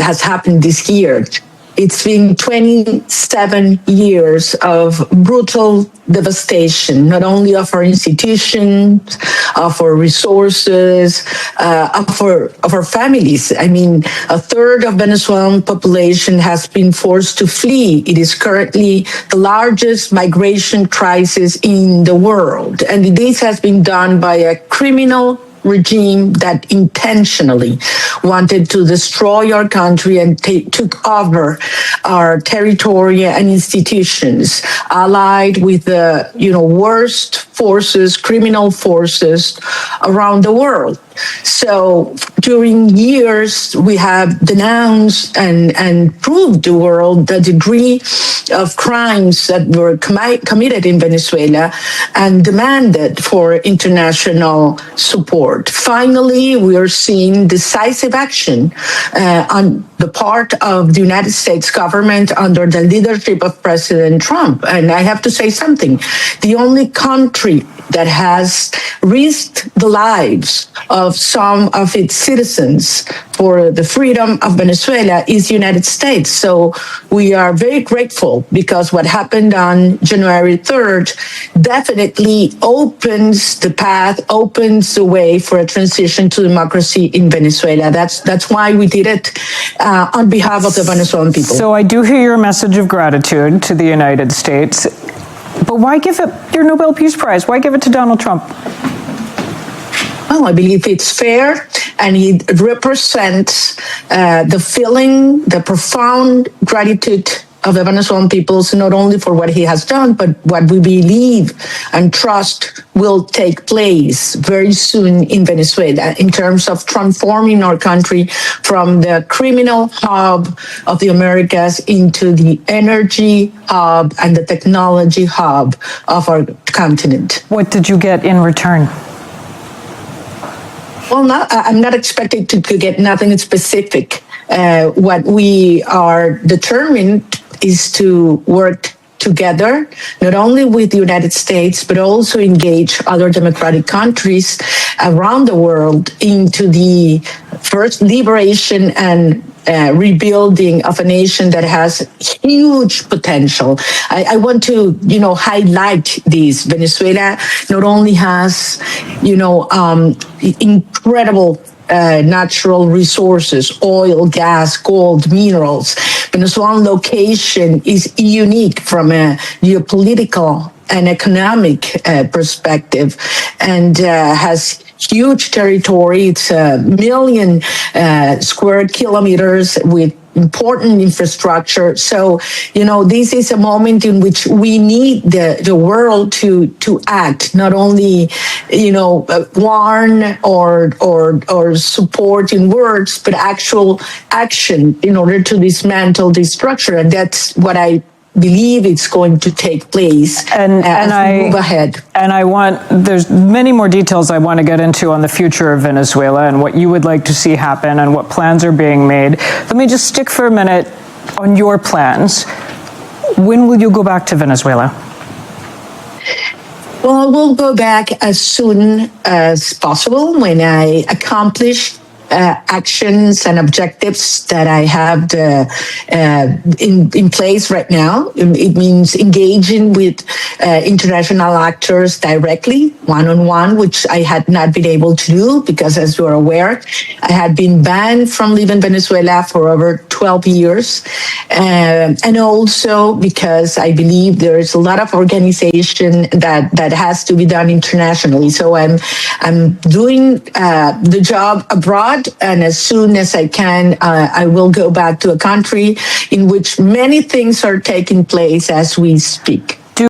has happened this year. It's been 27 years of brutal devastation, not only of our institutions, of our resources, of our families. I mean, a third of Venezuelan population has been forced to flee. It is currently the largest migration crisis in the world. And this has been done by a criminal regime that intentionally wanted to destroy our country and took over our territory and institutions, allied with the worst forces, criminal forces around the world. So during years, we have denounced and proved the world the degree of crimes that were committed in Venezuela and demanded for international support. Finally, we are seeing decisive action on the part of the United States government under the leadership of President Trump. And I have to say something. The only country that has risked the lives of some of its citizens for the freedom of Venezuela is the United States. So we are very grateful because what happened on January 3rd definitely opens the path, opens the way for a transition to democracy in Venezuela. That's why we did it on behalf of the Venezuelan people. So I do hear your message of gratitude to the United States, but why give it your Nobel Peace Prize? Why give it to Donald Trump? Well, I believe it's fair, and it represents the feeling, the profound gratitude of the Venezuelan peoples, not only for what he has done, but what we believe and trust will take place very soon in Venezuela in terms of transforming our country from the criminal hub of the Americas into the energy hub and the technology hub of our continent. What did you get in return? Well, I'm not expecting to get nothing specific. What we are determined is to work together, not only with the United States, but also engage other democratic countries around the world into the first liberation and rebuilding of a nation that has huge potential. I want to, highlight this. Venezuela not only has, incredible natural resources, oil, gas, gold, minerals. Venezuelan location is unique from a geopolitical and economic perspective, and has huge territory. It's 1 million square kilometers with important infrastructure. So, this is a moment in which we need the world to act, not only, warn or support in words, but actual action in order to dismantle this structure. And that's what I believe it's going to take place as we move ahead. And there's many more details I want to get into on the future of Venezuela and what you would like to see happen and what plans are being made. Let me just stick for a minute on your plans. When will you go back to Venezuela? Well, we'll go back as soon as possible when I accomplish actions and objectives that I have in place right now. It means engaging with international actors directly, one-on-one, which I had not been able to do because, as you are aware, I had been banned from leaving Venezuela for over 12 years. And also because I believe there is a lot of organization that has to be done internationally. So I'm doing the job abroad, and as soon as I can, I will go back to a country in which many things are taking place as we speak.